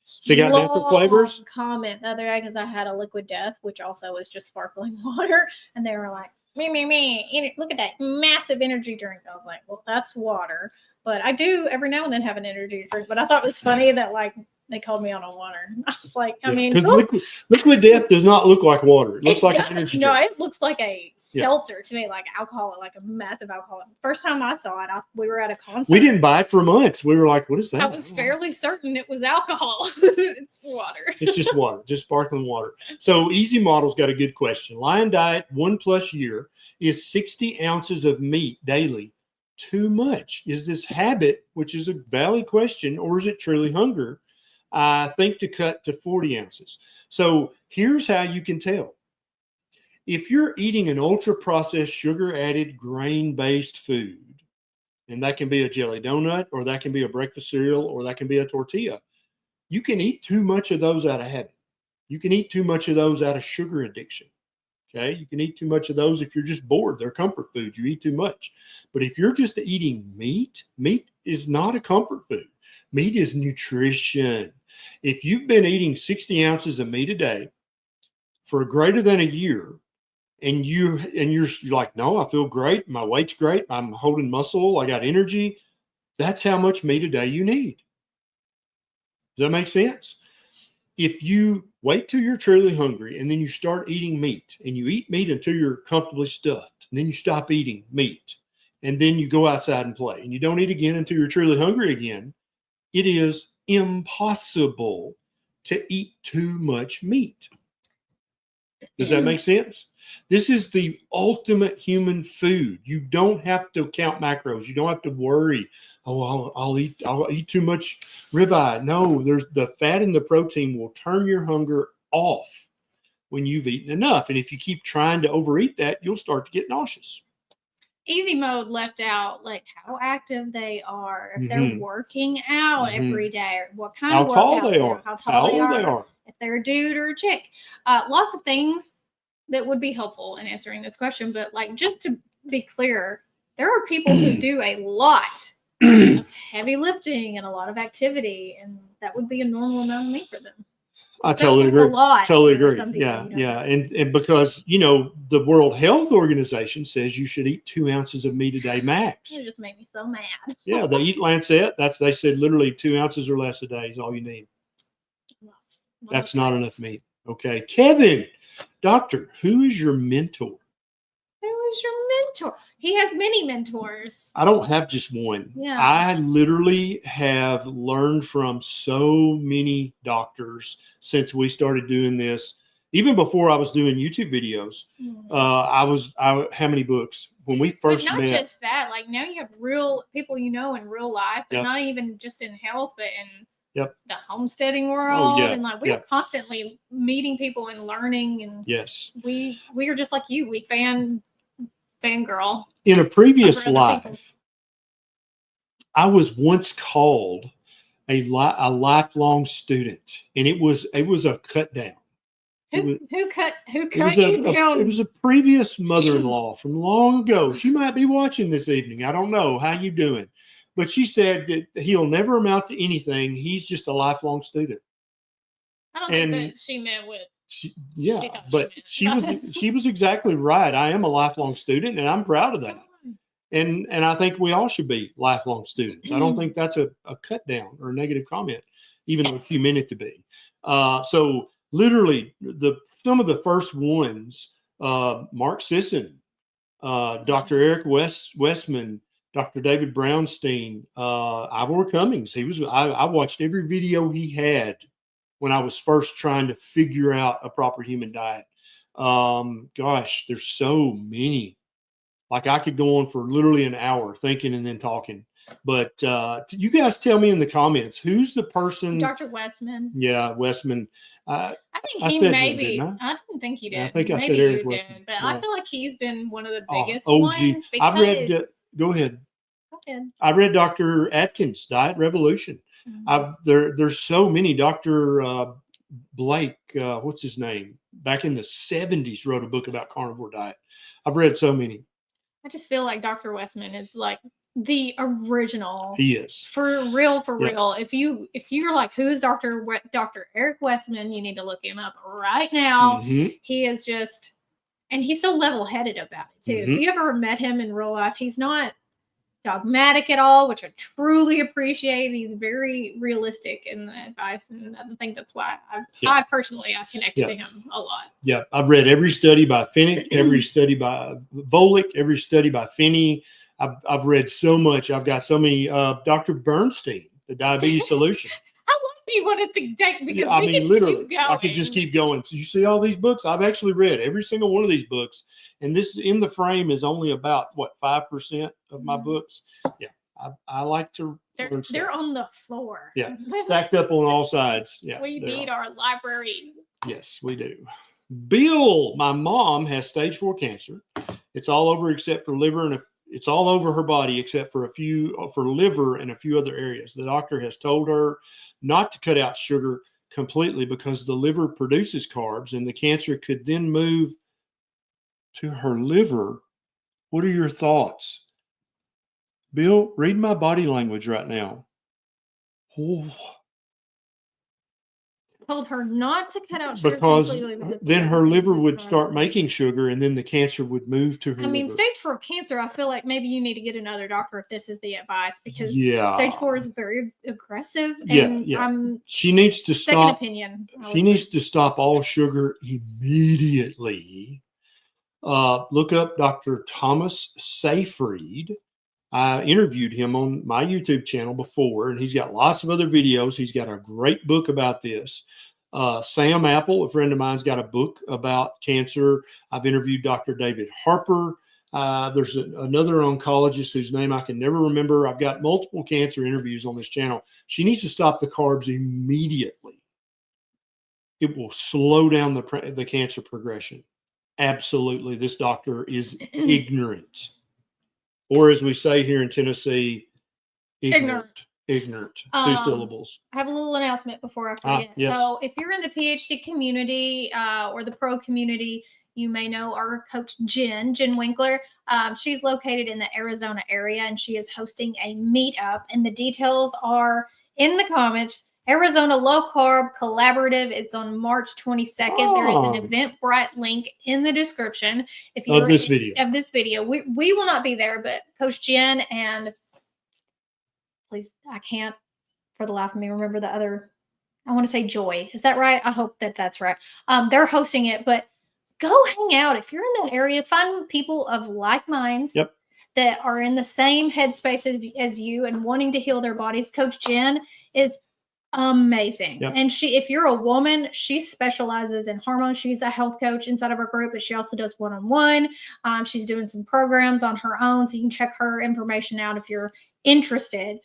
So you got different flavors? Comment the other day because I had a Liquid Death, which also is just sparkling water, and they were like, me. Look at that massive energy drink. I was like, well, that's water. But I do every now and then have an energy drink. But I thought it was funny that like they called me on a water. I was like, I mean, because liquid Death does not look like water. It looks like an energy drink. No, it looks like a seltzer to me, like alcohol, like a massive alcohol. First time I saw it, we were at a concert. We didn't buy it for months. We were like, what is that? I was fairly certain it was alcohol. It's water. It's just water, just sparkling water. So Easy Model's got a good question. Lion Diet 1+ year is 60 ounces of meat daily too much? Is this habit, which is a valid question, or is it truly hunger? I think to cut to 40 ounces. So here's how you can tell. If you're eating an ultra-processed, sugar-added, grain-based food, and that can be a jelly donut, or that can be a breakfast cereal, or that can be a tortilla, you can eat too much of those out of habit. You can eat too much of those out of sugar addiction. Okay, you can eat too much of those if you're just bored. They're comfort foods. You eat too much. But if you're just eating meat, meat is not a comfort food. Meat is nutrition. If you've been eating 60 ounces of meat a day for greater than a year, and you're like, no, I feel great. My weight's great. I'm holding muscle. I got energy. That's how much meat a day you need. Does that make sense? If you wait till you're truly hungry and then you start eating meat, and you eat meat until you're comfortably stuffed, and then you stop eating meat, and then you go outside and play, and you don't eat again until you're truly hungry again, it is impossible to eat too much meat. Does that make sense? This is the ultimate human food. You don't have to count macros. You don't have to worry. Oh, I'll eat too much ribeye. No, there's the fat and the protein will turn your hunger off when you've eaten enough. And if you keep trying to overeat that, you'll start to get nauseous. Easy Mode left out like how active they are, if they're working out every day, or what kind of workouts they are, how tall they are, if they're a dude or a chick. Lots of things that would be helpful in answering this question. But like, just to be clear, there are people who do a lot of heavy lifting and a lot of activity, and that would be a normal amount of meat for them. I totally agree. Totally agree. People, Yeah. And because, the World Health Organization says you should eat 2 ounces of meat a day max. It just made me so mad. Yeah, they eat Lancet. They said literally 2 ounces or less a day is all you need. That's not enough meat. Okay. Kevin, doctor, who is your mentor? Who is your mentor? He has many mentors. I don't have just one. Yeah. I literally have learned from so many doctors since we started doing this. Even before I was doing YouTube videos, how many books? When we first met. Not just that, like now you have real people in real life, but not even just in health, but in the homesteading world. And like we're constantly meeting people and learning, and we are just like you. We fangirl. In a previous life, I was once called a lifelong student, and it was a cut down. Who cut you down? It was a previous mother-in-law from long ago. She might be watching this evening. I don't know. How you doing? But she said that he'll never amount to anything. He's just a lifelong student. I don't think that she meant with. She was exactly right. I am a lifelong student, and I'm proud of that. And I think we all should be lifelong students. I don't think that's a cut down or a negative comment, even though you meant it to be. So literally, some of the first ones, Mark Sisson, Dr. Eric Westman, Dr. David Brownstein, Ivor Cummings. I watched every video he had when I was first trying to figure out a proper human diet. Gosh, there's so many Like I could go on for literally an hour thinking and then talking. But you guys tell me in the comments, who's the person? Dr. Westman. Yeah, Westman. I think I he said maybe. him, didn't I? I didn't think he did. I think I maybe said Eric you Westman. did, but Yeah. I feel like he's been one of the biggest OG. ones. Because I've read. Go ahead. I read Dr. Atkins' Diet Revolution. There's so many. Dr. Blake, what's his name? Back in the 70s, wrote a book about carnivore diet. I've read so many. I just feel like Dr. Westman is like the original. He is. For real. If you're like, who's Dr. Eric Westman, you need to look him up right now. He is just, and he's so level-headed about it too. If you ever met him in real life, he's not dogmatic at all, which I truly appreciate. He's very realistic in the advice, and I think that's why I personally connected to him a lot. Yeah, I've read every study by Finnick, every study by Volek, every study by Finney. I've read so much. I've got so many. Dr. Bernstein, The Diabetes Solution. How long do you want us to take? Because I mean, literally, I could just keep going. So you see all these books? I've actually read every single one of these books. And this in the frame is only about 5% of my books. Yeah, I like to. They're on the floor. Yeah, stacked up on all sides. Yeah, we need our library. Yes, we do. Bill, my mom has stage 4 cancer. It's all over except for liver, and it's all over her body except for liver and a few other areas. The doctor has told her not to cut out sugar completely because the liver produces carbs, and the cancer could then move to her liver. What are your thoughts? Bill, read my body language right now. Oh. Told her not to cut out sugar because completely. Then her liver would start making sugar, and then the cancer would move to her liver. Stage 4 cancer, I feel like maybe you need to get another doctor if this is the advice, because stage 4 is very aggressive. And she needs to second stop. Opinion. She needs to stop all sugar immediately. Look up Dr. Thomas Seyfried. I interviewed him on my YouTube channel before, and he's got lots of other videos. He's got a great book about this. Sam Apple, a friend of mine's, got a book about cancer. I've interviewed Dr. David Harper. There's another oncologist whose name I can never remember. I've got multiple cancer interviews on this channel. She needs to stop the carbs immediately. It will slow down the cancer progression. Absolutely. This doctor is ignorant. Or as we say here in Tennessee, ignorant. 2 syllables. I have a little announcement before I forget. Yes. So if you're in the PhD community or the pro community, you may know our coach, Jen Winkler. She's located in the Arizona area, and she is hosting a meetup. And the details are in the comments. Arizona Low Carb Collaborative. It's on March 22nd. There is an Eventbrite link in the description. If you're of this video, we will not be there, but Coach Jen and please, I can't for the life of me remember the other. I want to say Joy. Is that right? I hope that's right. They're hosting it, but go hang out if you're in that area. Find people of like minds. Yep. That are in the same headspace as you and wanting to heal their bodies. Coach Jen is amazing. Yep. And if you're a woman, she specializes in hormones. She's a health coach inside of her group, but she also does one-on-one. She's doing some programs on her own, so you can check her information out if you're interested.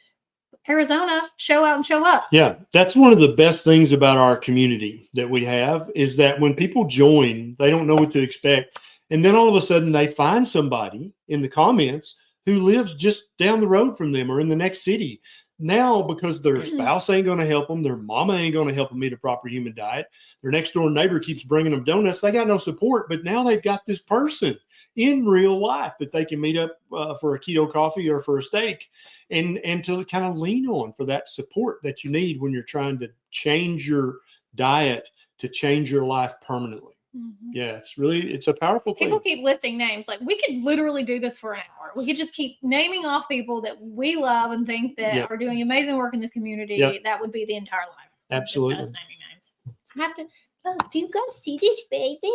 Arizona, show out and show up. Yeah, that's one of the best things about our community that we have, is that when people join, they don't know what to expect. And then all of a sudden they find somebody in the comments who lives just down the road from them or in the next city. Now, because their spouse ain't going to help them, their mama ain't going to help them eat a proper human diet, their next door neighbor keeps bringing them donuts, they got no support. But now they've got this person in real life that they can meet up for a keto coffee or for a steak and to kind of lean on for that support that you need when you're trying to change your diet to change your life permanently. Mm-hmm. Yeah, it's a powerful thing. People keep listing names. Like, we could literally do this for an hour. We could just keep naming off people that we love and think that are doing amazing work in this community. Yep. That would be the entire life. Absolutely. Just naming names. I have to. Oh, do you guys see this baby?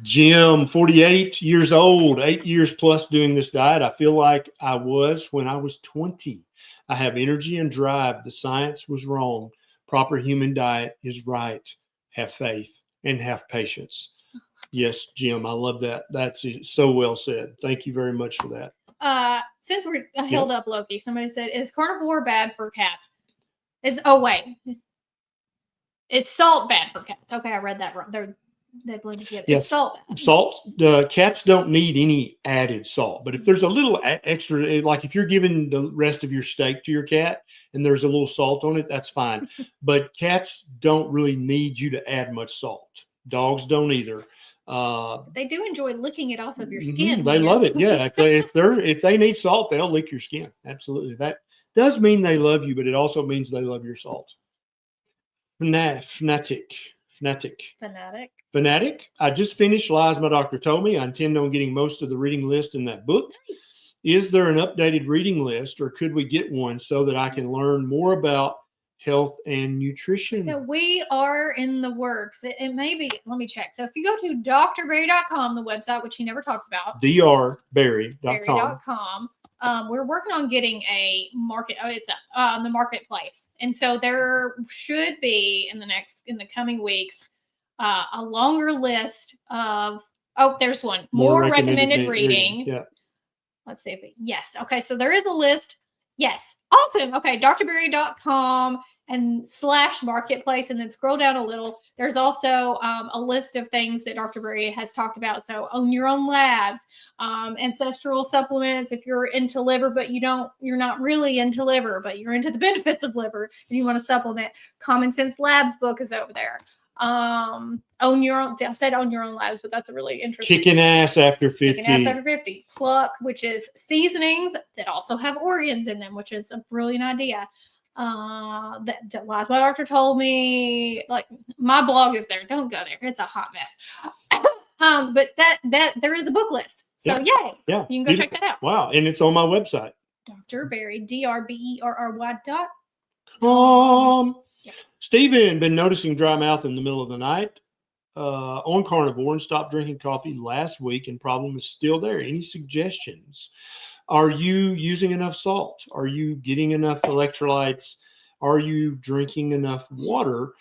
Jim, 48 years old, 8 years plus doing this diet. I feel like I was when I was 20. I have energy and drive. The science was wrong. Proper human diet is right. Have faith and have patience. Yes, Jim, I love that. That's so well said. Thank you very much for that. Since we're held up, Loki, somebody said, "Is carnivore bad for cats?" Is salt bad for cats? Okay, I read that wrong. They blend together. Yes. It's salt bad. Salt. Cats don't need any added salt, but if there's a little extra, like if you're giving the rest of your steak to your cat and there's a little salt on it, that's fine. But cats don't really need you to add much salt. Dogs don't either. They do enjoy licking it off of your skin. They love it. Yeah. If they need salt, they'll lick your skin. Absolutely. That does mean they love you, but it also means they love your salt. Fanatic. I just finished Lies My Doctor Told Me. I intend on getting most of the reading list in that book. Nice. Is there an updated reading list, or could we get one so that I can learn more about health and nutrition? So we are in the works. It may be, let me check. So if you go to drberry.com, the website, which he never talks about, drberry.com. We're working on getting a market. Oh, it's the marketplace. And so there should be in the coming weeks, a longer list of, there's one more recommended reading. Yeah. Let's see if yes. Okay. So there is a list. Yes. Awesome. Okay. drberry.com and /marketplace. And then scroll down a little. There's also a list of things that Dr. Berry has talked about. So own your own labs, ancestral supplements. If you're into liver, but you're not really into liver, but you're into the benefits of liver and you want to supplement, Common Sense Labs book is over there. Own your own. I said own your own labs, but that's a really interesting. Kicking ass after 50. Pluck, which is seasonings that also have organs in them, which is a brilliant idea. That Lies My Doctor Told Me. Like, my blog is there. Don't go there. It's a hot mess. But that there is a book list. So yay. Yeah. You can go check that out. Wow. And it's on my website. Dr. Berry, DRBERRY.com. Yeah. Stephen, been noticing dry mouth in the middle of the night on carnivore and stopped drinking coffee last week, and problem is still there. Any suggestions? Are you using enough salt? Are you getting enough electrolytes? Are you drinking enough water?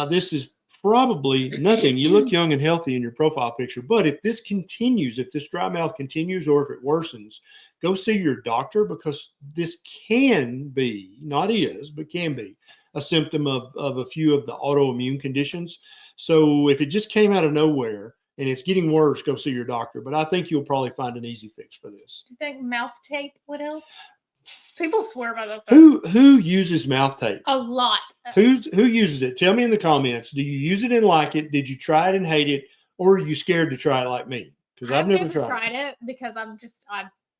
This is probably nothing. You look young and healthy in your profile picture, but if this continues, if this dry mouth continues, or if it worsens, go see your doctor, because this can be, not is, but can be a symptom of a few of the autoimmune conditions. So if it just came out of nowhere and it's getting worse, go see your doctor. But I think you'll probably find an easy fix for this. Do you think mouth tape would help? People swear by that stuff. Who uses mouth tape? A lot. Who uses it? Tell me in the comments. Do you use it and like it? Did you try it and hate it? Or are you scared to try it like me? Because I've never tried it because I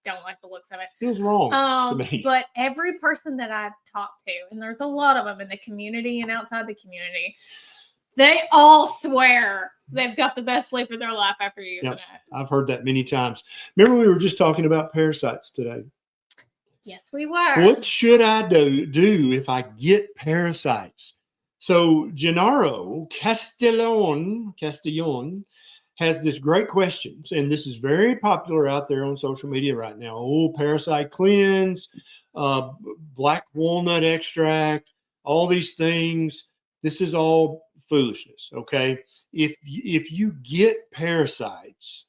don't like the looks of it. Feels wrong to me. But every person that I've talked to, and there's a lot of them in the community and outside the community, they all swear they've got the best sleep of their life after using it. I've heard that many times. Remember, we were just talking about parasites today. Yes, we were. What should I do if I get parasites? So Gennaro Castellon has this great question, and this is very popular out there on social media right now. Oh, parasite cleanse, black walnut extract, all these things. This is all foolishness, okay? If you get parasites,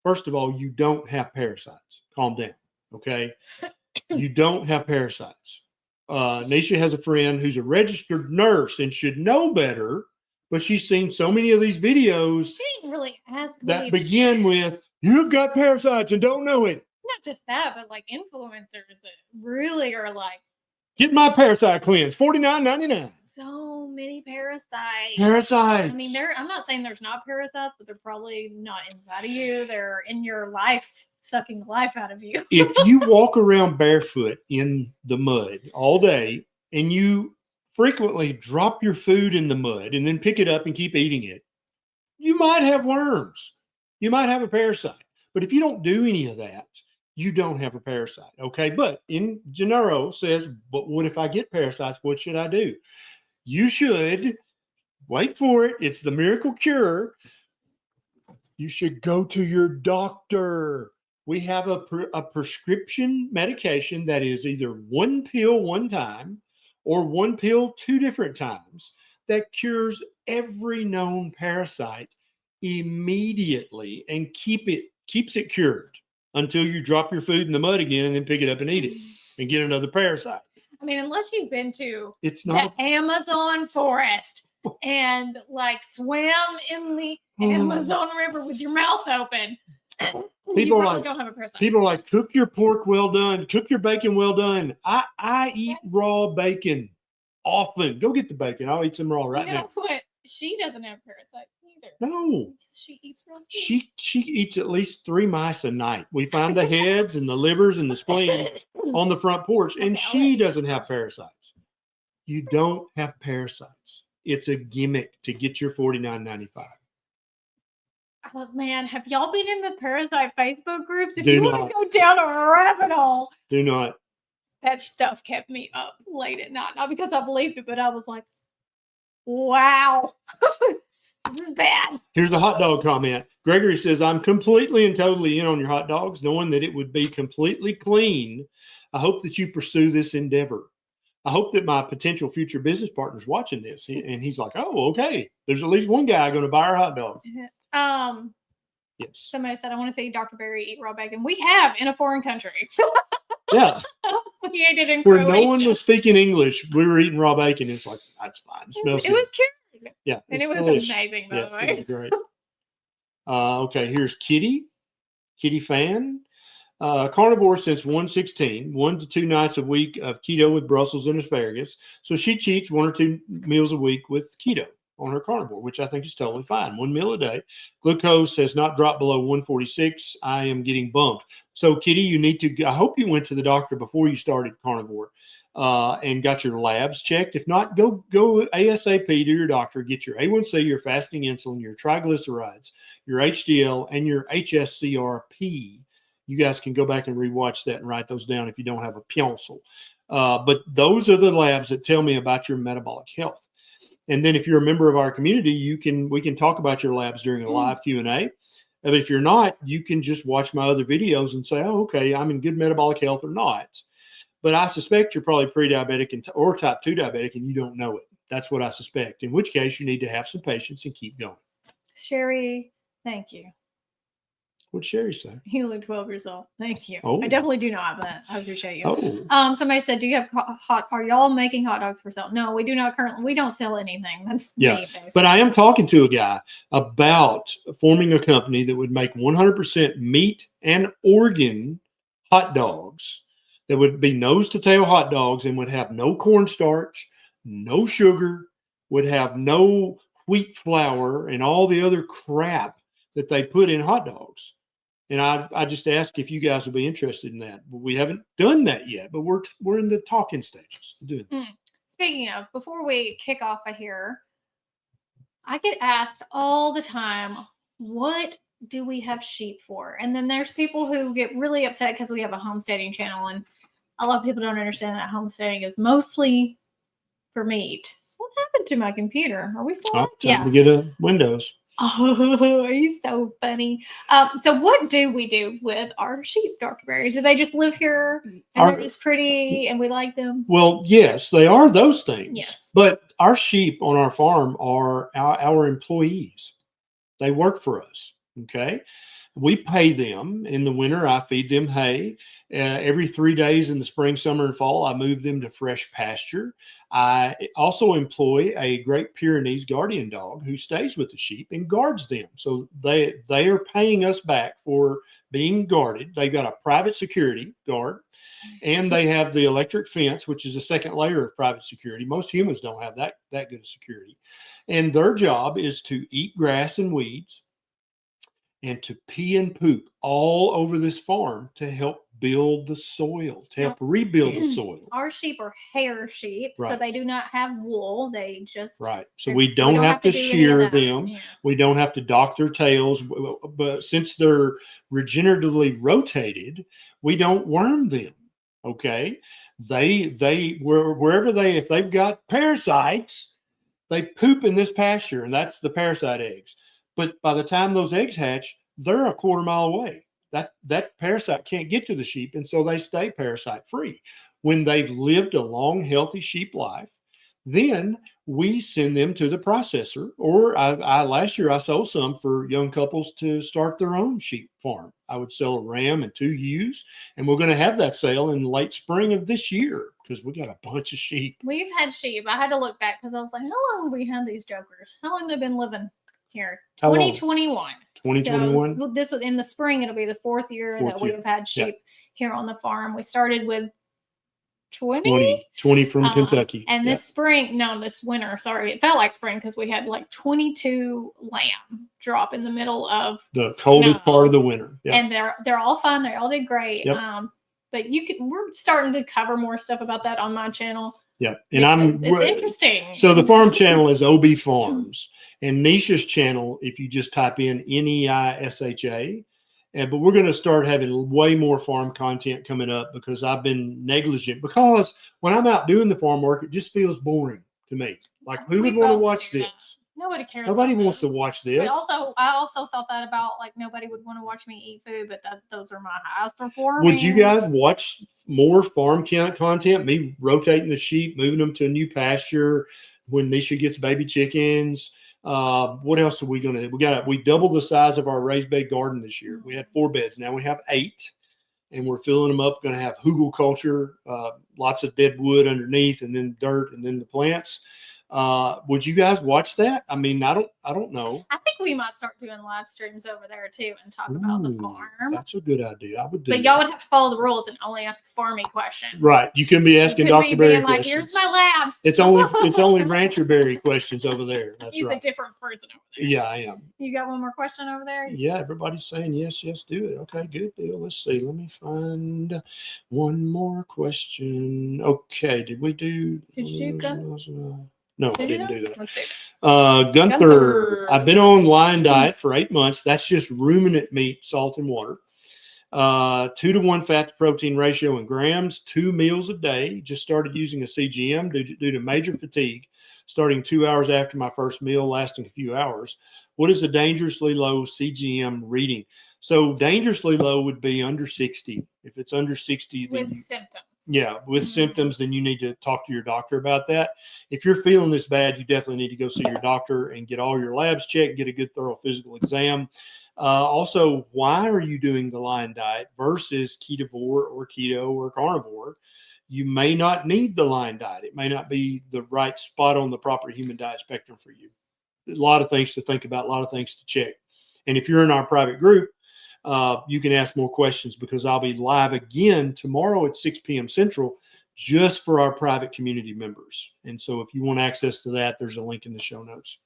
first of all, you don't have parasites. Calm down, okay? You don't have parasites. Neisha has a friend who's a registered nurse and should know better, but she's seen so many of these videos. She didn't really ask me that begin with, you've got parasites and don't know it. Not just that, but like influencers that really are like, get my parasite cleanse, $49.99. So many parasites. Parasites. I mean, I'm not saying there's not parasites, but they're probably not inside of you. They're in your life, sucking the life out of you. If you walk around barefoot in the mud all day and you frequently drop your food in the mud and then pick it up and keep eating it, you might have worms. You might have a parasite. But if you don't do any of that, you don't have a parasite. Okay. But in Gennaro says, but what if I get parasites? What should I do? You should wait for it. It's the miracle cure. You should go to your doctor. We have a prescription medication that is either one pill one time or one pill two different times that cures every known parasite immediately and keeps it cured until you drop your food in the mud again and then pick it up and eat it and get another parasite. I mean, unless you've been to It's not the Amazon forest and like swim in the Amazon River with your mouth open. People you are probably like, don't have a parasite. people are like, cook your pork well done, cook your bacon well done. I eat raw bacon often. Go get the bacon. I'll eat some raw right now. What? She doesn't have parasites either. No. She eats raw food. She eats at least 3 mice a night. We find the heads and the livers and the spleen on the front porch, and she doesn't have parasites. You don't have parasites. It's a gimmick to get your $49.95. Oh, man, have y'all been in the parasite Facebook groups? If Do you want to go down a rabbit hole, do not. That stuff kept me up late at night. Not because I believed it, but I was like, wow, this is bad. Here's the hot dog comment. Gregory says, I'm completely and totally in on your hot dogs, knowing that it would be completely clean. I hope that you pursue this endeavor. I hope that my potential future business partner's watching this. And he's like, oh, okay. There's at least one guy going to buy our hot dogs. Yes. Somebody said, I want to see Dr. Barry eat raw bacon. We have in a foreign country. Yeah. He ate it in Where Croatia. no one was speaking English, we were eating raw bacon. It's like, that's fine. It smells good. It was cured. Yeah. And it was delicious. amazing, by Yeah, the way. it's great. Okay, here's Kitty Fan. Carnivore since 116, 1 to 2 nights a week of keto with Brussels and asparagus. So she cheats 1 or 2 meals a week with keto on her carnivore, which I think is totally fine. 1 meal a day. Glucose has not dropped below 146. I am getting bumped. So Kitty, you need to, I hope you went to the doctor before you started carnivore and got your labs checked. If not, go ASAP to your doctor, get your A1C, your fasting insulin, your triglycerides, your HDL, and your HSCRP. You guys can go back and rewatch that and write those down if you don't have a pencil. But those are the labs that tell me about your metabolic health. And then if you're a member of our community, we can talk about your labs during a live Q&A. But if you're not, you can just watch my other videos and say, oh, okay, I'm in good metabolic health or not. But I suspect you're probably pre-diabetic or type 2 diabetic and you don't know it. That's what I suspect, in which case you need to have some patience and keep going. Sherry, thank you. What'd Sherry say? You look 12 years old. Thank you. Oh. I definitely do not, but I appreciate you. Oh. Somebody said, "Do you have are y'all making hot dogs for sale?" No, we do not currently. We don't sell anything. That's yeah. me, but I am talking to a guy about forming a company that would make 100% meat and organ hot dogs that would be nose to tail hot dogs and would have no cornstarch, no sugar, would have no wheat flour and all the other crap that they put in hot dogs. And I just ask if you guys would be interested in that. But we haven't done that yet, but we're in the talking stages of doing that. Speaking of, before we kick off here, I get asked all the time, what do we have sheep for? And then there's people who get really upset because we have a homesteading channel, and a lot of people don't understand that homesteading is mostly for meat. What happened to my computer? Are we still on? Time to get a Windows. Oh, he's so funny. So what do we do with our sheep, Dr. Barry? Do they just live here and they're just pretty and we like them? Well, yes, they are those things. Yes. But our sheep on our farm are our employees. They work for us. Okay. We pay them. In the winter, I feed them hay. Every 3 days in the spring, summer, and fall, I move them to fresh pasture. I also employ a Great Pyrenees guardian dog who stays with the sheep and guards them. So they are paying us back for being guarded. They've got a private security guard, and they have the electric fence, which is a second layer of private security. Most humans don't have that good of security. And their job is to eat grass and weeds and to pee and poop all over this farm to help build the soil, to help rebuild the soil. Our sheep are hair sheep, so they do not have wool. They just So we don't have to shear them. Yeah. We don't have to dock their tails. But since they're regeneratively rotated, we don't worm them. Okay, wherever if they've got parasites, they poop in this pasture, and that's the parasite eggs. But by the time those eggs hatch, they're a quarter mile away. That parasite can't get to the sheep, and so they stay parasite free. When they've lived a long, healthy sheep life, Then we send them to the processor, or I last year I sold some for young couples to start their own sheep farm. I would sell a ram and 2 ewes, and we're going to have that sale in late spring of this year because we got a bunch of sheep. We've had sheep. I had to look back because I was like, how long have we had these jokers? How long have they been living here? 2021. 2021. So this was in the spring. It'll be the 4th year that we have had sheep here on the farm. We started with 20 from Kentucky. And this winter, sorry, it felt like spring because we had like 22 lamb drop in the middle of the coldest part of the winter. And they're all fine. They all did great. But we're starting to cover more stuff about that on my channel. Yeah. And it's interesting. So the farm channel is OB Farms, and Neisha's channel, if you just type in Neisha. But we're going to start having way more farm content coming up because I've been negligent. Because when I'm out doing the farm work, it just feels boring to me. Like, who would want to watch this? Nobody cares. Nobody wants to watch this. I also thought that about, like, nobody would want to watch me eat food, but those are my highest performers. Would you guys watch more farm content? Me rotating the sheep, moving them to a new pasture when Neisha gets baby chickens. What else are we going to do? We doubled the size of our raised bed garden this year. We had 4 beds. Now we have 8, and we're filling them up. Going to have hugel culture, lots of dead wood underneath, and then dirt, and then the plants. Would you guys watch that? I mean, I don't know. I think we might start doing live streams over there too and talk about the farm. That's a good idea. I would do. But y'all would have to follow the rules and only ask farmy questions. Right. You can be asking Dr. Berry questions. Like, here's my labs. It's only Rancher Berry questions over there. That's right. He's a different person over there. Yeah, I am. You got one more question over there? Yeah, everybody's saying yes, do it. Okay, good deal. Let's see. Let me find one more question. Okay, did we do? Did you do that? No, I didn't do that. Gunther, I've been on line diet for 8 months. That's just ruminant meat, salt, and water. 2-to-1 fat to protein ratio in grams, 2 meals a day. Just started using a CGM due to major fatigue, starting 2 hours after my first meal, lasting a few hours. What is a dangerously low CGM reading? So dangerously low would be under 60. If it's under 60, then with symptoms. Yeah, with symptoms, then you need to talk to your doctor about that. If you're feeling this bad, you definitely need to go see your doctor and get all your labs checked, get a good thorough physical exam. Also, why are you doing the line diet versus Ketovore or Keto or Carnivore? You may not need the line diet. It may not be the right spot on the proper human diet spectrum for you. A lot of things to think about, a lot of things to check. And if you're in our private group, you can ask more questions because I'll be live again tomorrow at 6 p.m. Central just for our private community members. And so if you want access to that, there's a link in the show notes.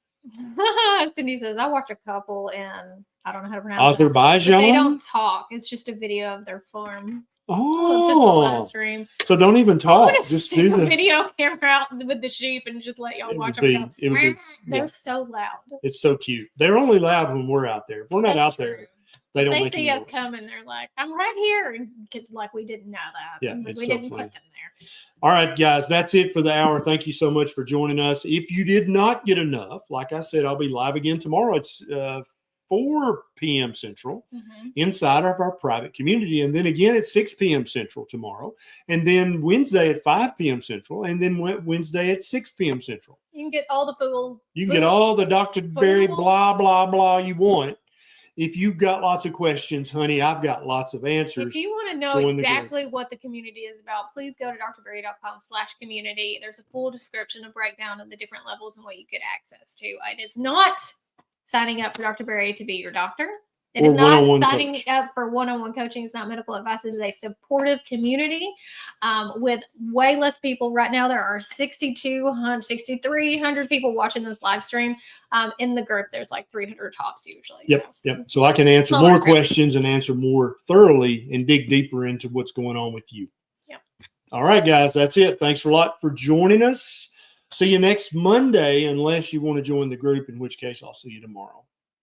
Cindy says, I watch a couple and I don't know how to pronounce it. Azerbaijan? They don't talk. It's just a video of their farm. Oh, it's just a live stream. So don't even talk. Just do the video camera out with the sheep and just let y'all watch them. They're so loud. It's so cute. They're only loud when we're out there. If we're not out there, they don't make see us coming. They're like, I'm right here. And like we didn't know that. Yeah, we didn't put them there. All right, guys, that's it for the hour. Thank you so much for joining us. If you did not get enough, like I said, I'll be live again tomorrow. It's 4 p.m. Central inside of our private community. And then again at 6 p.m. Central tomorrow. And then Wednesday at 5 p.m. Central. And then Wednesday at 6 p.m. Central. You can get all the food. You can get all the Dr. Berry blah, blah, blah you want. If you've got lots of questions, honey, I've got lots of answers. If you want to know exactly what the community is about, please go to drberry.com/community. There's a full description, a breakdown of the different levels and what you get access to. It is not signing up for Dr. Berry to be your doctor. It is not signing up for one-on-one coaching. It's not medical advice. It is a supportive community with way less people. Right now, there are 6,300 people watching this live stream. In the group, there's like 300 tops usually. Yep. So I can answer more questions and answer more thoroughly and dig deeper into what's going on with you. Yep. All right, guys, that's it. Thanks a lot for joining us. See you next Monday, unless you want to join the group, in which case I'll see you tomorrow.